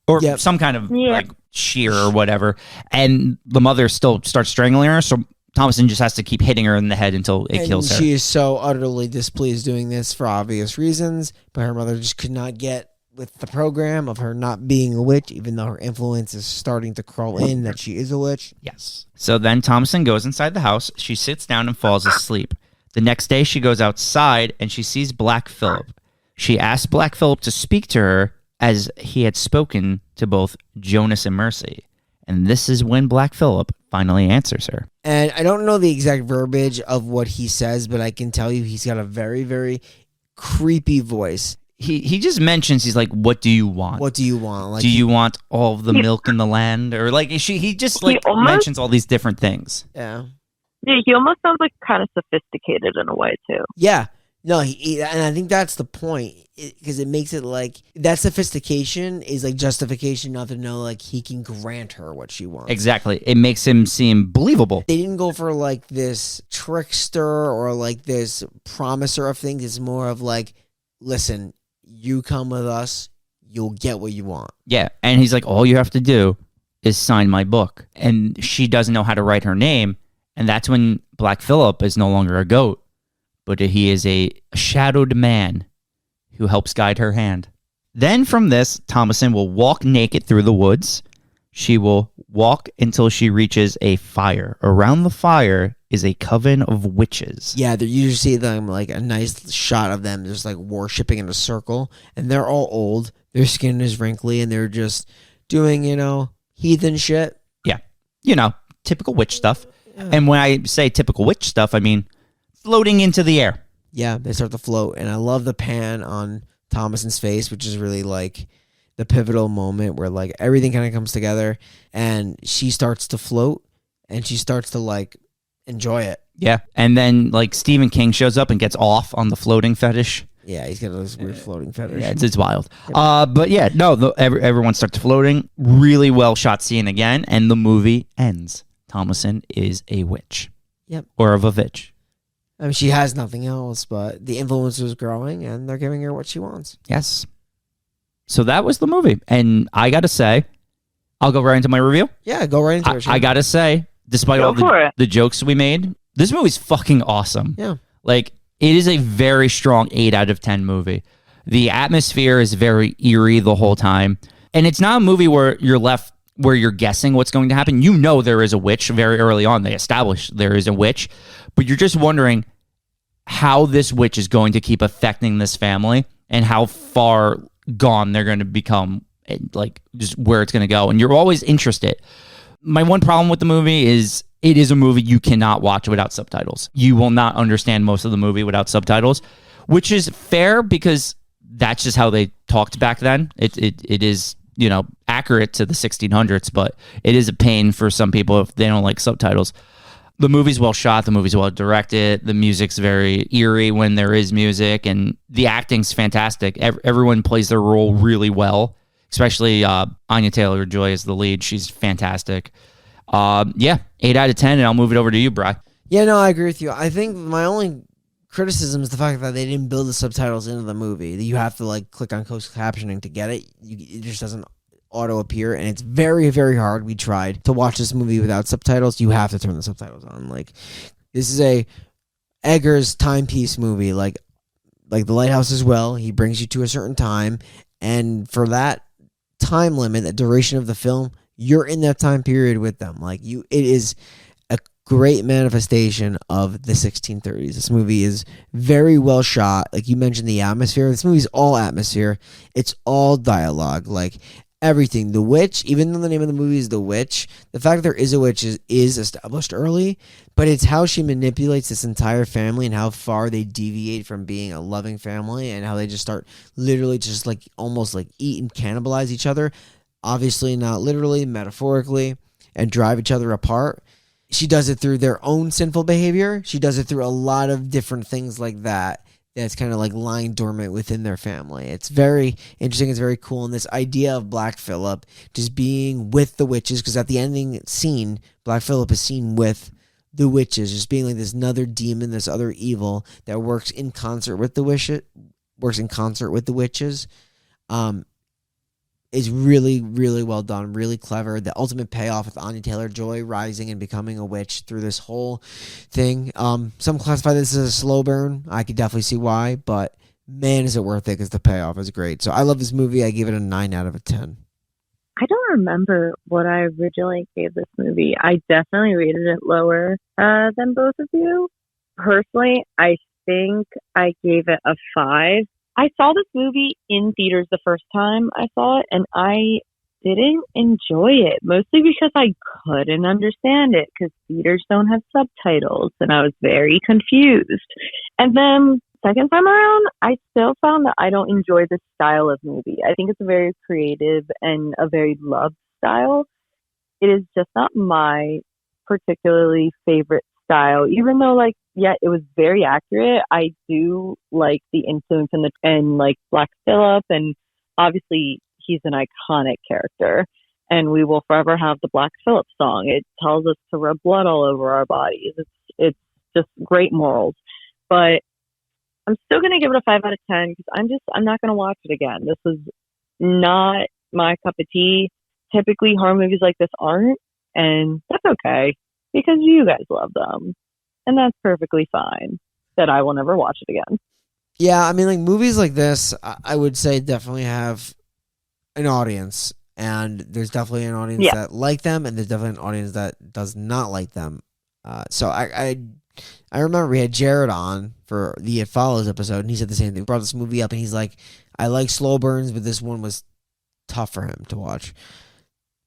or some kind of, like, shear or whatever, and the mother still starts strangling her, so Thomason just has to keep hitting her in the head until it kills her. She is so utterly displeased doing this for obvious reasons, but her mother just could not get with the program of her not being a witch, even though her influence is starting to crawl in that she is a witch. Yes. So then Thomason goes inside the house. She sits down and falls asleep. The next day she goes outside and she sees Black Phillip. She asks Black Phillip to speak to her as he had spoken to both Jonas and Mercy. And this is when Black Phillip finally answers her. And I don't know the exact verbiage of what he says, but I can tell you he's got a very, very creepy voice. He just mentions, he's like, what do you want? What do you want? Like, do you want all of the milk in the land? Or like, he just like mentions all these different things. Yeah. Yeah, he almost sounds like kind of sophisticated in a way too. Yeah. No, and I think that's the point, because it makes it like that sophistication is like justification not to know like he can grant her what she wants. Exactly. It makes him seem believable. They didn't go for like this trickster or like this promiser of things. It's more of like, listen, you come with us, you'll get what you want. Yeah, and he's like, all you have to do is sign my book. And she doesn't know how to write her name, and that's when Black Phillip is no longer a goat, but he is a shadowed man who helps guide her hand. Then from this, Thomason will walk naked through the woods. She will walk until she reaches a fire. Around the fire is a coven of witches. Yeah, you see them like a nice shot of them just like worshipping in a circle, and they're all old. Their skin is wrinkly, and they're just doing, heathen shit. Yeah, typical witch stuff. Yeah. And when I say typical witch stuff, I mean floating into the air. Yeah, they start to float, and I love the pan on Thomason's face, which is really like the pivotal moment where like everything kind of comes together, and she starts to float, and she starts to like enjoy it. Yeah, and then like Stephen King shows up and gets off on the floating fetish. Yeah, he's got this weird floating fetish. Yeah, it's wild. Yep. But yeah, no, everyone starts floating. Really well shot scene again, and the movie ends. Thomason is a witch. Yep. Or of a witch. I mean, she has nothing else, but the influence is growing, and they're giving her what she wants. Yes. So that was the movie, and I got to say, I'll go right into my review. Yeah, go right into it. I got to say, despite all the jokes we made, this movie's fucking awesome. Yeah. Like, it is a very strong 8 out of 10 movie. The atmosphere is very eerie the whole time, and it's not a movie where you're guessing what's going to happen. You know there is a witch very early on. They establish there is a witch, but you're just wondering how this witch is going to keep affecting this family and how far gone they're going to become, like just where it's going to go. And you're always interested. My one problem with the movie is it is a movie you cannot watch without subtitles. You will not understand most of the movie without subtitles, which is fair because that's just how they talked back then. It is, accurate to the 1600s, but it is a pain for some people if they don't like subtitles. The movie's well shot. The movie's well directed. The music's very eerie when there is music, and the acting's fantastic. Everyone plays their role really well, especially Anya Taylor-Joy is the lead. She's fantastic. 8 out of 10, and I'll move it over to you, Bri. Yeah, no, I agree with you. I think my only criticism is the fact that they didn't build the subtitles into the movie. That you have to like click on closed captioning to get it. It just doesn't auto appear, and it's very, very hard. We tried to watch this movie without subtitles. You have to turn the subtitles on. Like, this is a Eggers timepiece movie, like the Lighthouse as well. He brings you to a certain time, and for that time limit, the duration of the film, you're in that time period with them. Like it is a great manifestation of the 1630s. This movie is very well shot. Like you mentioned, the atmosphere. This movie is all atmosphere. It's all dialogue. Like everything. The witch, even though the name of the movie is The Witch, the fact that there is a witch is established early, but it's how she manipulates this entire family and how far they deviate from being a loving family and how they just start literally just like almost like eat and cannibalize each other. Obviously not literally, metaphorically, and drive each other apart. She does it through their own sinful behavior. She does it through a lot of different things like that. That's kind of like lying dormant within their family. It's very interesting. It's very cool. And this idea of Black Phillip just being with the witches, because at the ending scene, Black Phillip is seen with the witches, just being like this another demon, this other evil that works in concert with the witches. Is really, really well done, really clever. The ultimate payoff with Anya Taylor-Joy rising and becoming a witch through this whole thing. Some classify this as a slow burn. I could definitely see why, but man, is it worth it because the payoff is great. So I love this movie. I give it a 9 out of 10. I don't remember what I originally gave this movie. I definitely rated it lower than both of you. Personally, I think I gave it a 5. I saw this movie in theaters the first time I saw it, and I didn't enjoy it, mostly because I couldn't understand it, because theaters don't have subtitles, and I was very confused. And then, second time around, I still found that I don't enjoy this style of movie. I think it's a very creative and a very loved style. It is just not my particularly favorite style, even though, like, yeah, it was very accurate. I do like the influence and like Black Phillip, and obviously he's an iconic character, and we will forever have the Black Phillip song. It tells us to rub blood all over our bodies. It's just great morals. But I'm still gonna give it a 5 out of 10 because I'm not gonna watch it again. This was not my cup of tea. Typically horror movies like this aren't, and that's okay because you guys love them. And that's perfectly fine. That I will never watch it again. Yeah, I mean, like movies like this, I would say definitely have an audience, and there's definitely an audience that like them, and there's definitely an audience that does not like them. So I remember we had Jared on for the It Follows episode, and he said the same thing. He brought this movie up, and he's like, I like slow burns, but this one was tough for him to watch.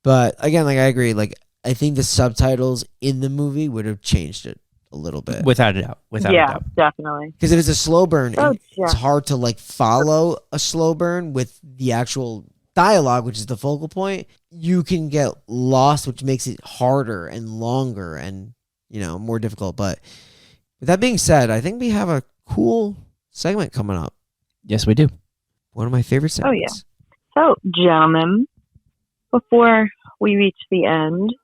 But again, like I agree, like I think the subtitles in the movie would have changed it a little bit. Without a doubt. Without a doubt. Definitely. Because if it's a slow burn, it's hard to like follow a slow burn with the actual dialogue, which is the focal point. You can get lost, which makes it harder and longer and, you know, more difficult. But with that being said, I think we have a cool segment coming up. Yes, we do. One of my favorite segments. So, gentlemen, before we reach the end,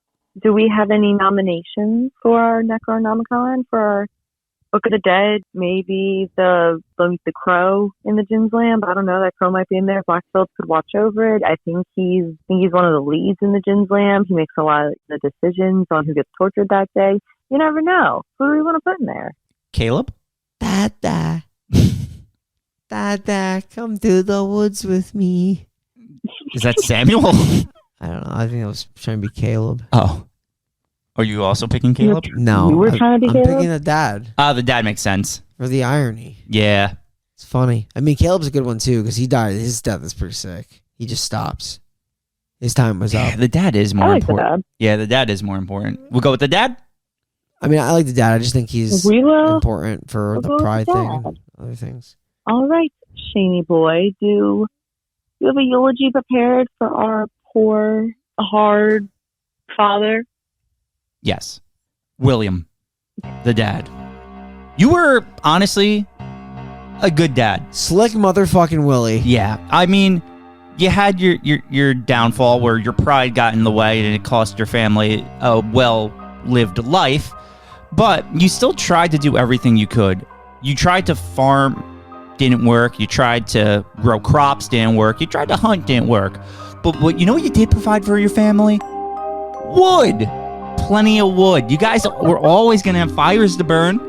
do we have any nominations for our Necronomicon, for our Book of the Dead? Maybe the crow in the Jin's Lamb. I don't know. That crow might be in there. Black Phillip could watch over it. I think he's one of the leads in the Jin's Lamb. He makes a lot of the decisions on who gets tortured that day. You never know. Who do we want to put in there? Caleb? Dada. Dada, come to the woods with me. Is that Samuel? I don't know. I think I was trying to be Caleb. Oh. Are you also picking Caleb? No. You were trying to be I'm Caleb? picking the dad. The dad makes sense. For the irony. Yeah. It's funny. I mean, Caleb's a good one, too, because he died. His death is pretty sick. He just stops. His time was up. The dad is more I like important. the dad. Yeah, the dad is more important. We'll go with the dad? I mean, I like the dad. I just think he's important for we'll the go with pride the thing dad. and other things. All right, Shaney boy. Do you have a eulogy prepared for our poor, hard father? Yes. William, the dad. You were, honestly, a good dad. Slick motherfucking Willie. Yeah. I mean, you had your downfall where your pride got in the way and it cost your family a well-lived life, but you still tried to do everything you could. You tried to farm, didn't work. You tried to grow crops, didn't work. You tried to hunt, didn't work. But what you know what you did provide for your family? Wood. Plenty of wood. You guys were always going to have fires to burn.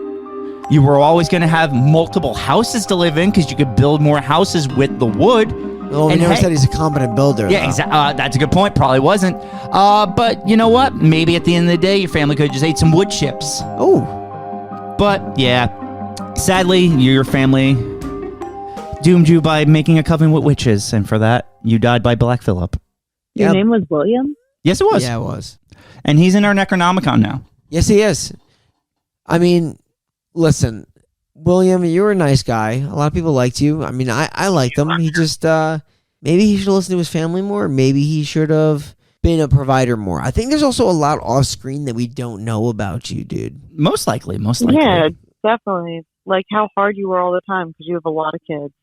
You were always going to have multiple houses to live in because you could build more houses with the wood. Well, we never said he's a competent builder. Yeah, exactly. That's a good point. Probably wasn't. But you know what? Maybe at the end of the day, your family could have just ate some wood chips. Oh. But yeah, sadly, your family doomed you by making a coven with witches, and for that, you died by Black Phillip. Your name was William? Yes, it was. Yeah, it was. And he's in our Necronomicon now. Yes, he is. I mean, listen, William, you were a nice guy. A lot of people liked you. I mean, I liked him. He just, maybe he should listen to his family more. Maybe he should have been a provider more. I think there's also a lot off screen that we don't know about you, dude. Most likely. Yeah, definitely. Like how hard you were all the time because you have a lot of kids.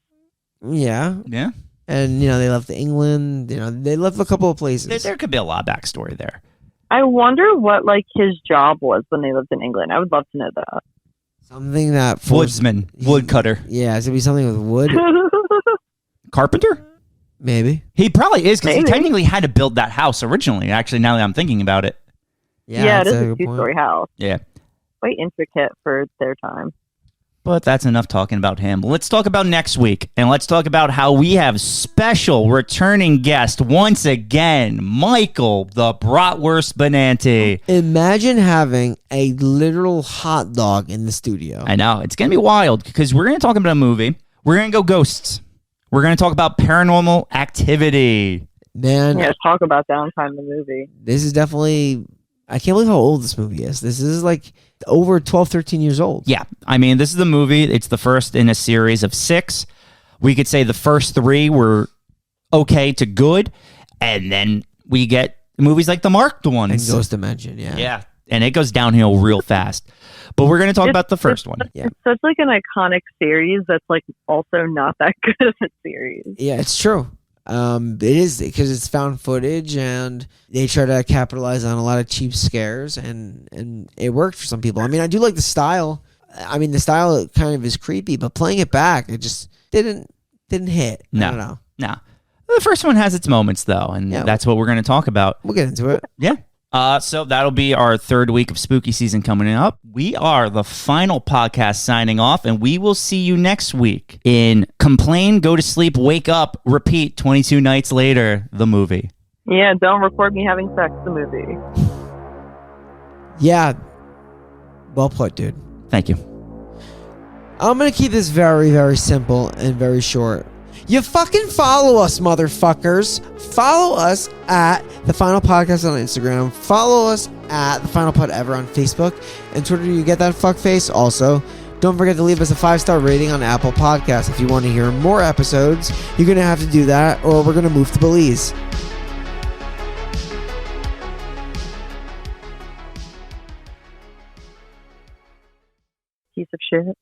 Yeah. Yeah. And, you know, they left England. You know, they left a couple of places. There could be a lot of backstory there. I wonder what, like, his job was when they lived in England. I would love to know that. Something that... Woodsman. Woodcutter. Yeah, it's going to be something with wood. Carpenter? Maybe. He probably is, because he technically had to build that house originally, actually, now that I'm thinking about it. Yeah, it is a two-story house. Yeah. Quite intricate for their time. But that's enough talking about him. Let's talk about next week, and let's talk about how we have special returning guest once again, Michael the Bratwurst Benanti. Imagine having a literal hot dog in the studio. I know. It's going to be wild, because we're going to talk about a movie. We're going to go ghosts. We're going to talk about Paranormal Activity. Man. Yeah, talk about Downtime the movie. This is definitely... I can't believe how old this movie is. This is like over 12, 13 years old. Yeah. I mean, this is the movie. It's the first in a series of 6. We could say the first 3 were okay to good. And then we get movies like the marked ones. And Ghost Dimension, yeah. Yeah. And it goes downhill real fast. But we're going to talk about the first one. Yeah. It's such like an iconic series that's like also not that good of a series. Yeah, it's true. It is because it's found footage and they try to capitalize on a lot of cheap scares and it worked for some people. I mean, I do like the style. I mean, the style kind of is creepy, but playing it back, it just didn't hit. No. I don't know. No. The first one has its moments though, and that's what we're going to talk about. We'll get into it. Yeah. So that'll be our 3rd week of spooky season coming up. We are the final podcast signing off, and we will see you next week in Complain, Go to Sleep, Wake Up, Repeat 22 Nights Later, the movie. Yeah, don't record me having sex, the movie. Yeah. Well put, dude. Thank you. I'm going to keep this very, very simple and very short. You fucking follow us, motherfuckers. Follow us at The Final Podcast on Instagram. Follow us at The Final Pod Ever on Facebook. And Twitter, you get that fuckface? Also, don't forget to leave us a 5-star rating on Apple Podcasts. If you want to hear more episodes, you're going to have to do that, or we're going to move to Belize. Piece of shit.